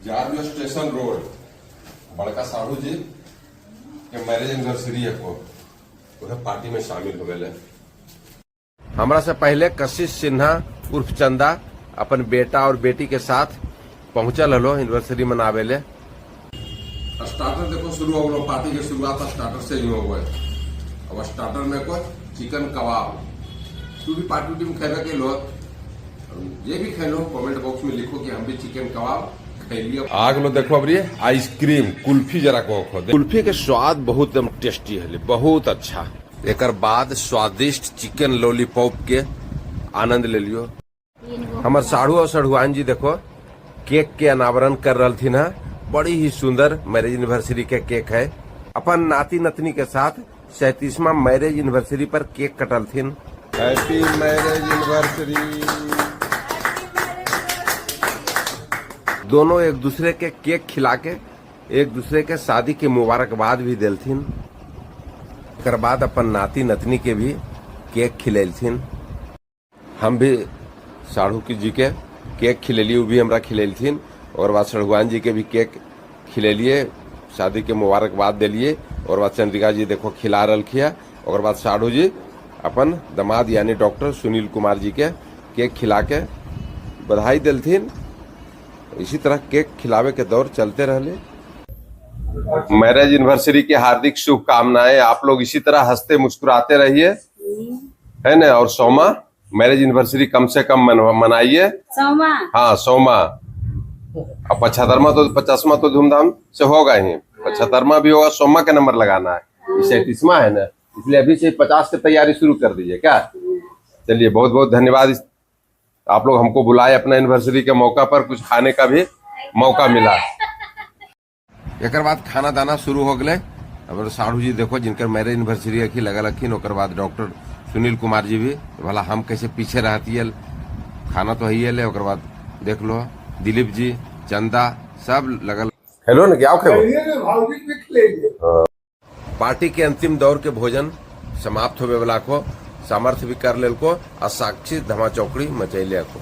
जारजो station road बड़का साहू जी के marriage anniversary है को वह पार्टी में शामिल हो गए। हमरा से पहले कशिश सिन्हा उर्फ चंदा अपन बेटा और बेटी के साथ पहुंचल हलो एनिवर्सरी मनावे ले। स्टार्टर देखो शुरू हो गया, पार्टी की शुरुआत स्टार्टर से ही हो गए। अब स्टार्टर में को चिकन कबाब, तू भी पार्टी में खेबे के लो, ये भी खेलो, कमेंट बॉक्स में लिखो कि हम भी चिकन कबाब खेलिए। आग लो देखो अब ये आइसक्रीम कुल्फी जरा को कुल्फी के स्वाद बहुत एकदम टेस्टी है, बहुत अच्छा। एक बाद स्वादिष्ट चिकन लॉलीपॉप के आनंद ले लियो। हमार साढ़ू और साढ़ुआन जी देखो केक के अनावरण कर रही थी ना, बड़ी ही सुंदर मैरिज एनिवर्सरी के केक है। अपन नाती नतनी के साथ 37वां मैरिज एनिवर्सरी पर केक कटल थी। Happy marriage anniversary. दोनों एक दूसरे के केक खिला के एक दूसरे के शादी के मुबारकबाद भी दिलथिन। कर बाद अपन नाती नतनी के भी केक खिलेलथिन। हम भी साढ़ू जी के केक खिलेलिए, वो भी हमरा खिलेलथिन। और बाद सड़गुआन जी के भी केक खिलेलिए, शादी के मुबारकबाद दिलिए। और बाद चंद्रिका जी देखो खिला रखिया। और बाद साढ़ू जी अपन दामाद यानी डॉक्टर सुनील कुमार जी के केक खिला के बधाई दिलथिन। इसी तरह केक खिलावे के दौर चलते रहले। मैरिज एनिवर्सरी की हार्दिक शुभकामनाएं। आप लोग इसी तरह हंसते मुस्कुराते रहिए, है ना। और सोमा मैरिज एनिवर्सरी कम से कम मनाइए। हाँ सोमा। अब 75वां तो 50वां तो धूमधाम से होगा ही, 75वां भी होगा। सोमा का नंबर लगाना है, 37वां है ना, इसलिए अभी से 50 की तैयारी शुरू कर दीजिए क्या। चलिए बहुत बहुत धन्यवाद। आप लोग हमको बुलाए अपना एनिवर्सरी के मौका पर, कुछ खाने का भी मौका मिला। एक बाद खाना दाना शुरू हो गए। अब साढ़ू जी देखो जिनकर मैरिज एनिवर्सरी अखी लगा रखी। ओकर बाद डॉक्टर सुनील कुमार जी भी, भला हम कैसे पीछे रहती है, खाना तो ही है। ओकर बाद देख लो दिलीप जी, चंदा सब लगल। हेलो ना क्या पार्टी के अंतिम दौर के भोजन समाप्त होवे वाला को सामर्थ्य भी कर लेल को, और साक्षी धमा चौकड़ी मचैले को।